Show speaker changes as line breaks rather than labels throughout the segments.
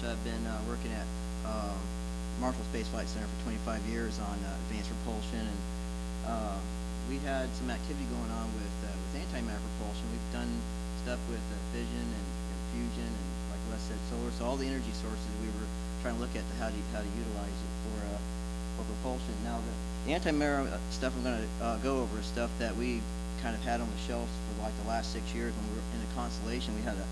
I've been working at Marshall Space Flight Center for 25 years on advanced propulsion, and we had some activity going on with antimatter propulsion. We've done stuff with fission and fusion, and like Les said, solar. So all the energy sources we were trying to look at how to utilize it for propulsion. Now the antimatter stuff I'm going to go over is stuff that we kind of had on the shelves for like the last 6 years. When we were in the constellation, we had to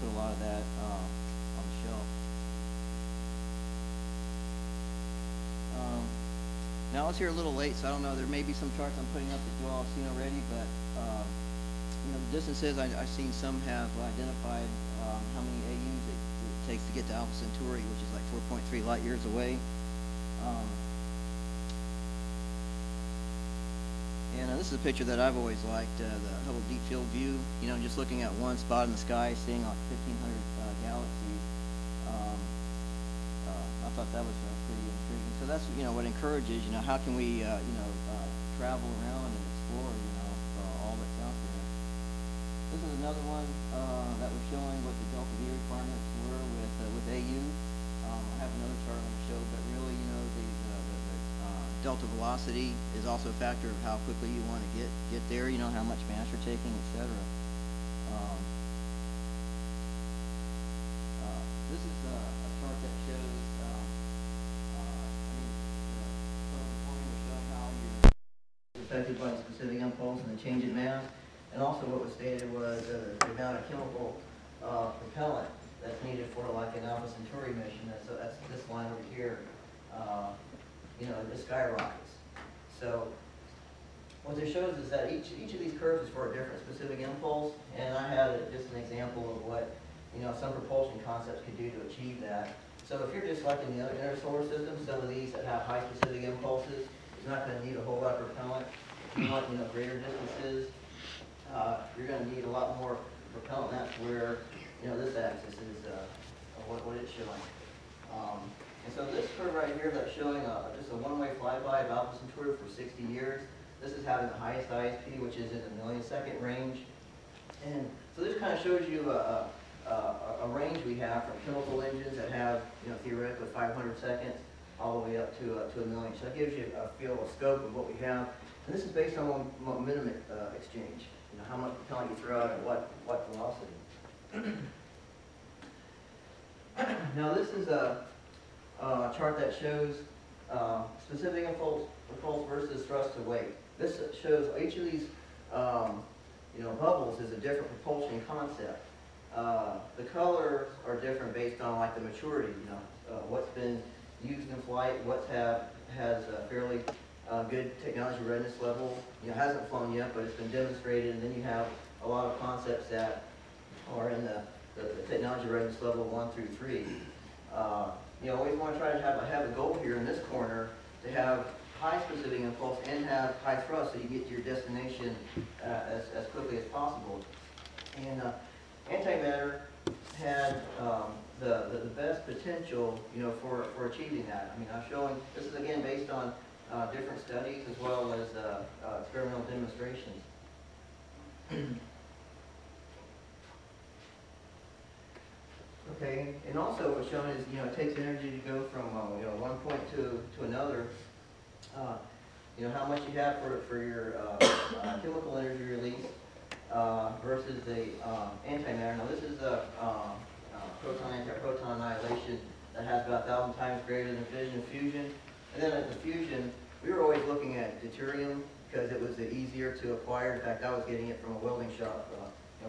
put a lot of that on the shelf. Now it's here a little late, so I don't know. There may be some charts I'm putting up that you all have seen already, but the distances I've seen some have identified how many AUs it takes to get to Alpha Centauri, which is like 4.3 light years away. And this is a picture that I've always liked, the Hubble Deep Field View. Just looking at one spot in the sky, seeing like 1,500 galaxies. I thought that was pretty intriguing. So that's what encourages. How can we travel around and explore all that's out there. This is another one that was showing what the delta V requirements were with AU. I have another chart on the show, but really the delta velocity is also a factor of how quickly you want to get there. How much mass you're taking, etc. This is a chart that shows affected by the specific impulse and the change in mass, and also what was stated was the amount of chemical propellant that's needed for like an Alpha Centauri mission. So that's this line over here. It skyrockets. So what this shows is that each of these curves is for a different specific impulse, and I had just an example of what some propulsion concepts could do to achieve that. So if you're just like in the other inner solar system, some of these that have high specific impulses, you're not going to need a whole lot of propellant. If you want greater distances, you're going to need a lot more propellant. That's where this axis is what it's showing. And so this curve right here that's showing just a one-way flyby of Alpha Centauri for 60 years. This is having the highest ISP, which is in the millisecond range. And so this kind of shows you a range we have from chemical engines that have theoretically 500 seconds all the way up to a million. So that gives you a feel, a scope of what we have. And this is based on momentum exchange. How much propellant you throw out at what velocity. Now this is a chart that shows specific impulse versus thrust to weight. This shows each of these bubbles is a different propulsion concept. The colors are different based on like the maturity. What's been used in flight, has a fairly good technology readiness level. Hasn't flown yet, but it's been demonstrated. And then you have a lot of concepts that are in the technology readiness level 1 through 3. You always want to try to have a goal here in this corner to have high specific impulse and have high thrust, so you get to your destination as quickly as possible. And antimatter had the best potential, for achieving that. I'm showing this is again based on different studies as well as experimental demonstrations. Okay, and also what's shown is it takes energy to go from one point to another. How much you have for your chemical energy release versus the antimatter. Now this is a proton-antiproton annihilation that has about 1,000 times greater than fission and fusion. And then at the fusion, we were always looking at deuterium because it was easier to acquire. In fact, I was getting it from a welding shop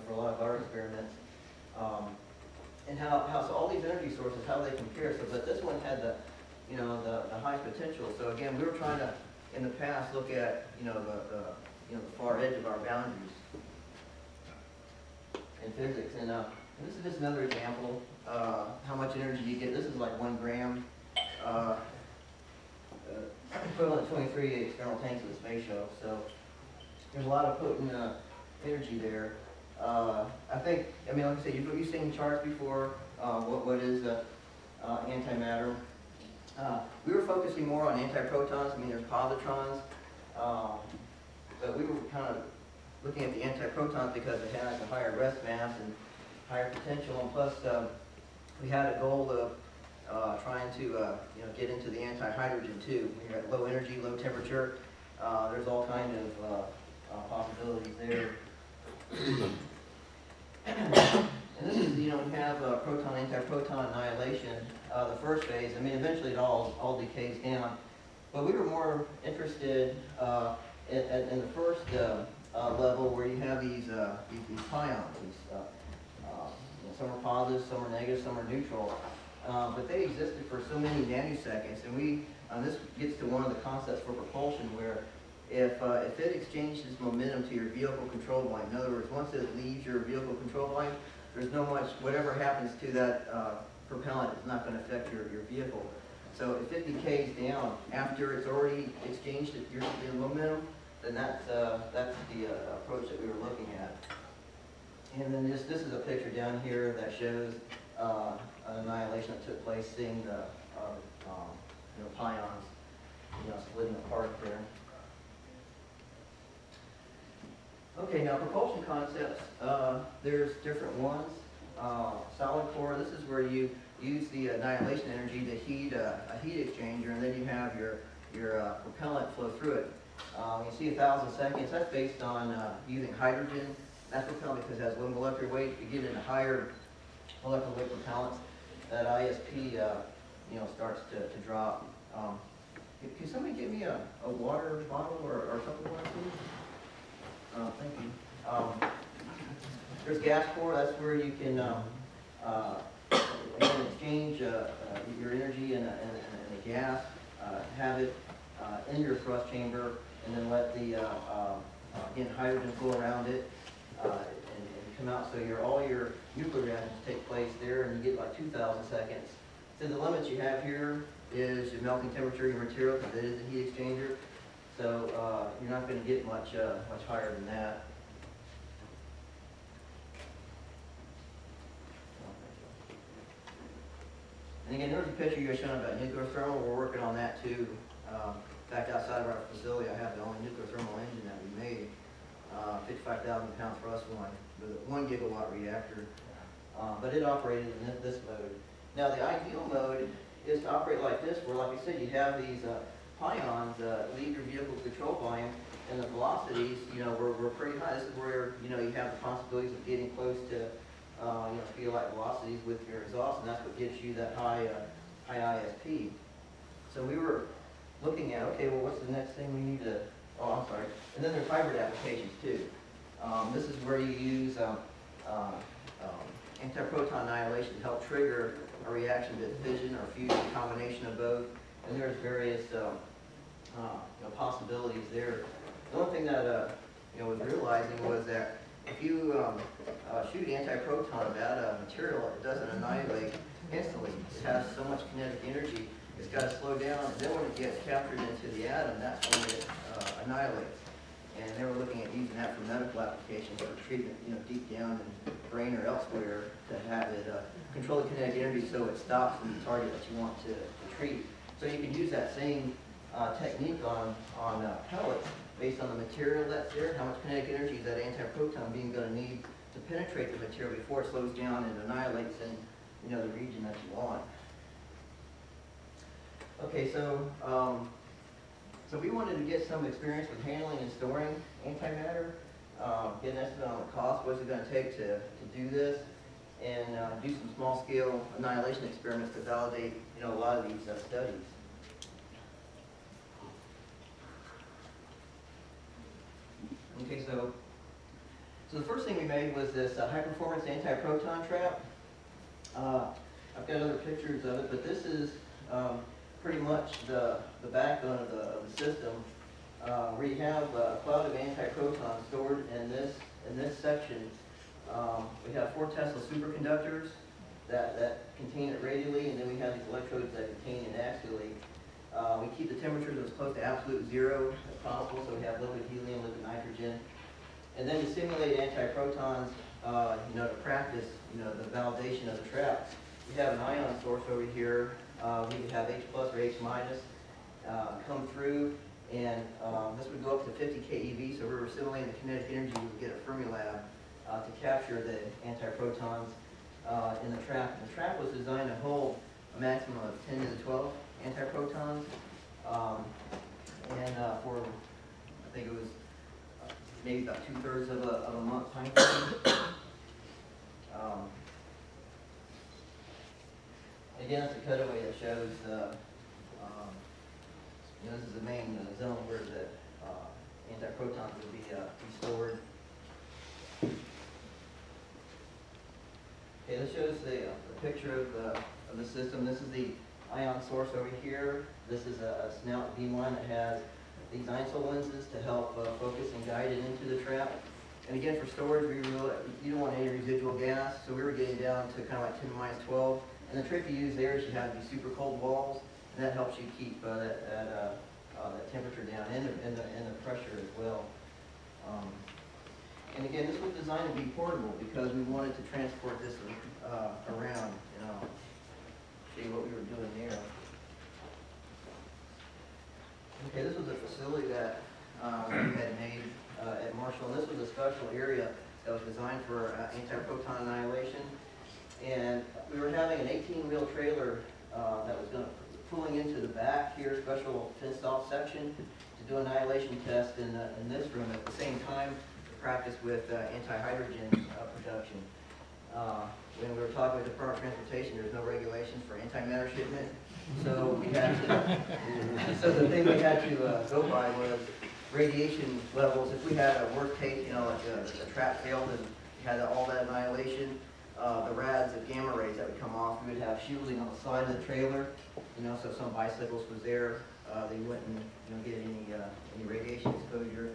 for a lot of our experiments. And so all these energy sources, how they compare. So, but this one had the highest potential. So again, we were trying to, in the past, look at the far edge of our boundaries in physics. And this is just another example how much energy you get. This is like 1 gram, equivalent to 23 external tanks of the space shuttle. So there's a lot of potent energy there. I think, like I said, you've seen charts before. What is antimatter? We were focusing more on antiprotons. There's positrons, but we were kind of looking at the antiprotons because it has a higher rest mass and higher potential, and plus we had a goal of trying to get into the anti-hydrogen too. When you're at low energy, low temperature, there's all kind of possibilities there. And this is, we have proton, anti-proton annihilation, the first phase. I mean, eventually it all decays down. But we were more interested in the first level, where you have these pions. Some are positive, some are negative, some are neutral. But they existed for so many nanoseconds, and this gets to one of the concepts for propulsion, where if it exchanges momentum to your vehicle control line, in other words, once it leaves your vehicle control line, there's no much, whatever happens to that propellant is not going to affect your vehicle. So if it decays down after it's already exchanged your momentum, then that's the approach that we were looking at. And then this is a picture down here that shows an annihilation that took place, seeing the pions splitting apart there. Okay, now propulsion concepts, there's different ones. Solid core, this is where you use the annihilation energy to heat a heat exchanger, and then you have your propellant flow through it. You see 1,000 seconds, that's based on using hydrogen. That's propellant because it has low molecular weight. If you get into higher molecular weight propellants, that ISP starts to drop. Can somebody give me a water bottle or something like that? Thank you. There's gas core. That's where you can exchange your energy in a gas, have it in your thrust chamber, and then let the again hydrogen flow around it and come out. So all your nuclear reactions take place there, and you get like 2,000 seconds. So the limits you have here is your melting temperature of your material, because it is a heat exchanger. So you're not going to get much higher than that. And again, there's a picture you were showing about nuclear thermal. We're working on that too. In fact, outside of our facility, I have the only nuclear thermal engine that we made. 55,000 pound thrust one with a 1 gigawatt reactor. But it operated in this mode. Now the ideal mode is to operate like this, where, like I said, you have these pions leave your vehicle control volume, and the velocities, were pretty high. This is where you have the possibilities of getting close to speed of light velocities with your exhaust, and that's what gets you that high ISP. So we were looking at, okay, well, what's the next thing we need to? Oh, I'm sorry. And then there's hybrid applications too. This is where you use anti-proton annihilation to help trigger a reaction to fission or fusion, a combination of both. And there's various possibilities there. The one thing that was realizing was that if you shoot anti-proton at a material, it doesn't annihilate instantly. It has so much kinetic energy, it's got to slow down, and then when it gets captured into the atom, that's when it annihilates. And they were looking at using that for medical applications, for treatment, deep down in the brain or elsewhere, to have it control the kinetic energy so it stops in the target that you want to treat. So you can use that same technique on pellets based on the material that's there, how much kinetic energy is that anti-proton beam going to need to penetrate the material before it slows down and annihilates in the region that you want. Okay, so we wanted to get some experience with handling and storing antimatter, get an estimate on the cost, what's it going to take to do this, and do some small-scale annihilation experiments to validate a lot of these studies. Okay, so the first thing we made was this high-performance anti-proton trap. I've got other pictures of it, but this is pretty much the backbone of the system, where you have a cloud of antiprotons stored in this section. We have 4 Tesla superconductors that contain it radially, and then we have these electrodes that contain it axially. We keep the temperatures as close to absolute zero as possible, so we have liquid helium, liquid nitrogen. And then to simulate antiprotons, to practice, the validation of the trap, we have an ion source over here. We have H plus or H minus come through, and this would go up to 50 keV, so we're simulating the kinetic energy we would get at Fermilab to capture the antiprotons. in the trap. The trap was designed to hold a maximum of 10 to the 12 antiprotons, and for, I think it was maybe about 2/3 of a month time frame. Again, it's a cutaway that shows, this is the main zone where the antiprotons would be stored. Okay, this shows the picture of the system. This is the ion source over here. This is a snout beamline that has these INSO lenses to help focus and guide it into the trap. And again, for storage, you don't want any residual gas, so we were getting down to kind of like 10⁻12. And the trick to use there is you have these super cold walls, and that helps you keep that temperature down and the pressure as well. And again, this was designed to be portable because we wanted to transport this around. See what we were doing there. Okay, this was a facility that we had made at Marshall, and this was a special area that was designed for antiproton annihilation. And we were having an 18-wheel trailer that was pulling into the back here, special fenced-off section, to do annihilation test in this room at the same time to practice with anti-hydrogen production. When we were talking with the Department of Transportation, there's no regulations for antimatter shipment, so we had to. So the thing we had to go by was radiation levels. If we had a worst case, like the trap failed and we had all that annihilation, the rads, the gamma rays that would come off, we would have shielding on the side of the trailer. So if some bicycles was there, they wouldn't get any radiation exposure.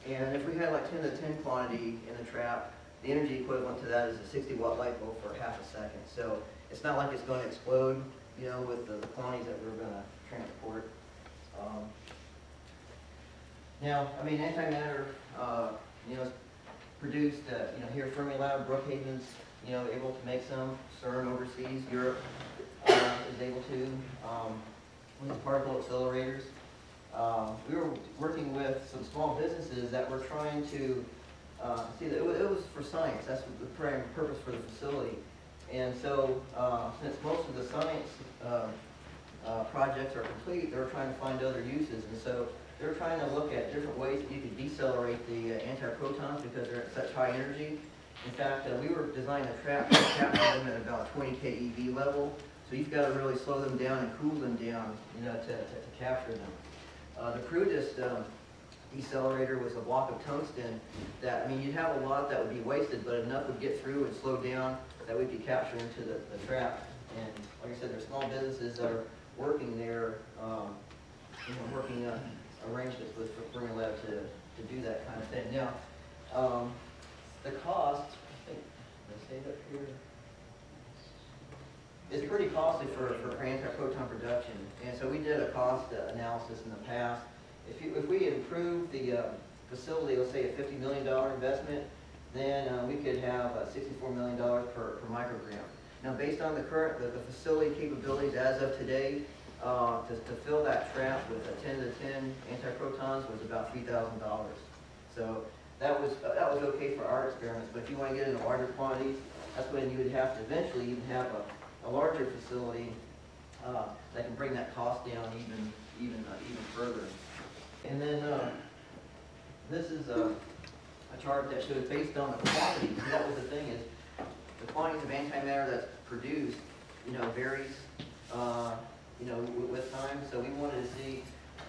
And if we had like 10 to 10 quantity in the trap, the energy equivalent to that is a 60-watt light bulb for half a second. So it's not like it's going to explode, with the quantities that we're going to transport. Now, antimatter, is produced, here at Fermilab, Brookhaven's, able to make some. CERN overseas, Europe is able to. With particle accelerators. We were working with some small businesses that were trying to see that it was for science. That's the primary purpose for the facility. And so, since most of the science projects are complete, they were trying to find other uses. And so, they were trying to look at different ways that you could decelerate the antiprotons because they're at such high energy. In fact, we were designing a trap to capture them at about 20 keV level. So you've got to really slow them down and cool them down, to capture them. The crudest decelerator was a block of tungsten that, you'd have a lot that would be wasted, but enough would get through and slow down that we could capture into the trap. And like I said, there's small businesses that are working there, working arrangements with Fermilab to do that kind of thing. Now, the cost, I think, let's say that here. It's pretty costly for antiproton production, and so we did a cost analysis in the past. If we improved the facility, let's say a $50 million investment, then we could have $64 million per microgram. Now, based on the facility capabilities as of today, to fill that trap with 10 to 10 antiprotons was about $3,000. So that was okay for our experiments. But if you want to get into larger quantities, that's when you would have to eventually even have a larger facility that can bring that cost down even further. And then this is a chart that shows based on the quantities. And that was the thing is the quantities of antimatter that's produced, varies, with time. So we wanted to see,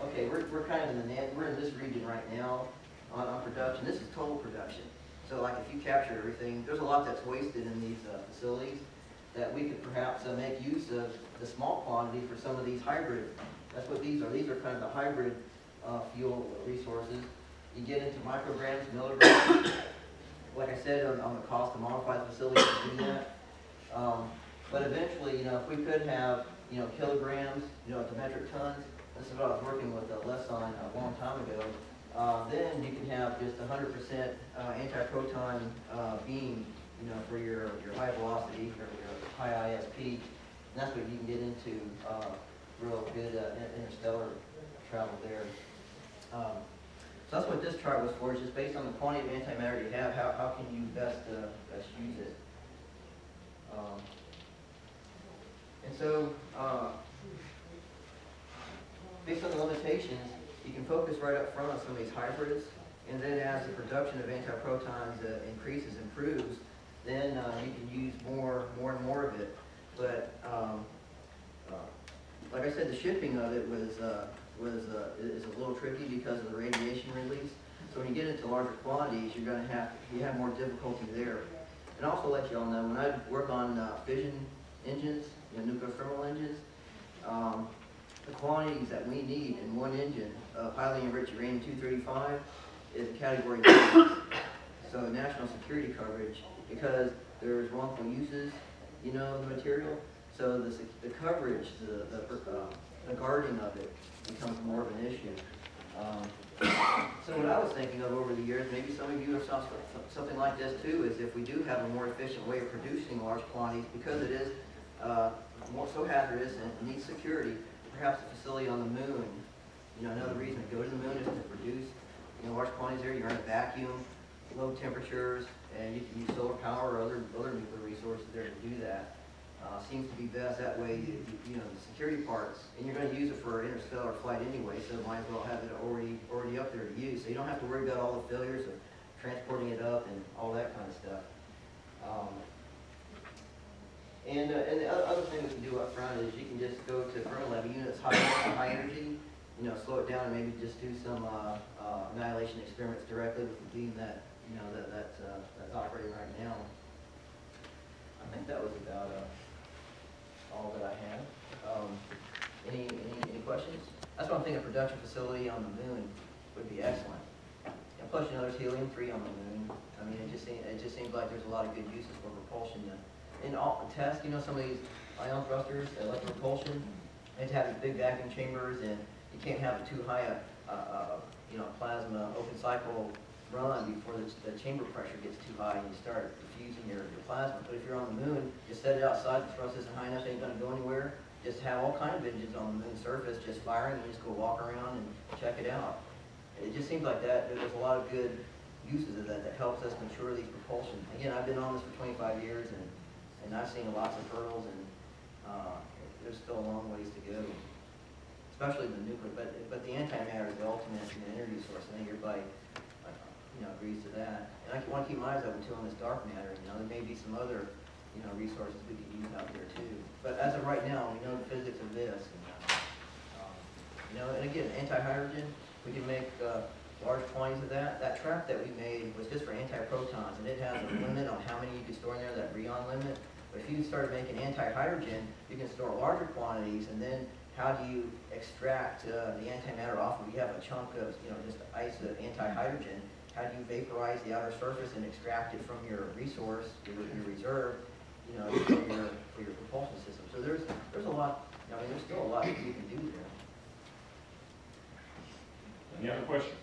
okay, we're kind of we're in this region right now on production. This is total production. So like if you capture everything, there's a lot that's wasted in these facilities that we could perhaps make use of the small quantity for some of these hybrid. That's what these are. These are kind of the hybrid fuel resources. You get into micrograms, milligrams. Like I said, on the cost to modify the facility to do that. But eventually, if we could have, kilograms, to metric tons, this is what I was working with Les on a long time ago, then you can have just 100% antiproton beam, for your high velocity, or your high ISP, and that's what you can get into real good interstellar travel there. So that's what this chart was for. It's just based on the quantity of antimatter you have, how can you best use it. And so, based on the limitations, you can focus right up front on some of these hybrids, and then as the production of antiprotons improves, then you can use more and more of it. But like I said, the shipping of it is a little tricky because of the radiation release. So when you get into larger quantities, you have more difficulty there. And also let you all know, when I work on fission engines, nuclear thermal engines, the quantities that we need in one engine of highly enriched uranium-235 is category 9. So national security coverage, because there's wrongful uses, of the material. So the coverage, the guarding of it becomes more of an issue. So what I was thinking of over the years, maybe some of you have saw something like this too, is if we do have a more efficient way of producing large quantities, because it is so hazardous and needs security, perhaps a facility on the moon. Another reason to go to the moon is to produce large quantities there. You're in a vacuum, low temperatures, and you can use solar power or other nuclear resources there to do that. Seems to be best that way. The security parts, and you're going to use it for an interstellar flight anyway, so might as well have it already up there to use. So you don't have to worry about all the failures of transporting it up and all that kind of stuff. And the other thing we can do up front is you can just go to kernel level units, high energy, slow it down and maybe just do some annihilation experiments directly with the beam that's operating right now. I think that was about all that I had. Any questions? That's what I'm thinking. A production facility on the moon would be excellent. And plus, there's helium-3 on the moon. I mean, it just seems like there's a lot of good uses for propulsion. In all tests, some of these ion thrusters, electron propulsion, they have to have these big vacuum chambers, and you can't have too high a plasma open cycle run before the chamber pressure gets too high and you start diffusing your plasma. But if you're on the moon, just set it outside, the thrust isn't high enough, it ain't going to go anywhere. Just have all kinds of engines on the moon's surface just firing, and you just go walk around and check it out. It just seems like that there's a lot of good uses of that helps us mature these propulsion. Again, I've been on this for 25 years, and I've seen lots of hurdles, and there's still a long ways to go, especially the nuclear. But the antimatter is the ultimate energy source. I think everybody agrees to that. And I want to keep my eyes open too on this dark matter. There may be some other resources we could use out there too. But as of right now, we know the physics of this. And again, anti-hydrogen, we can make large quantities of that. That trap that we made was just for antiprotons, and it has a limit on how many you can store in there, that Rheon limit. But if you started making anti-hydrogen, you can store larger quantities, and then how do you extract the antimatter off of? You have a chunk of, just ice of anti-hydrogen. How do you vaporize the outer surface and extract it from your resource, your reserve, for your propulsion system? So there's a lot. There's still a lot that you can do there.
Any other questions?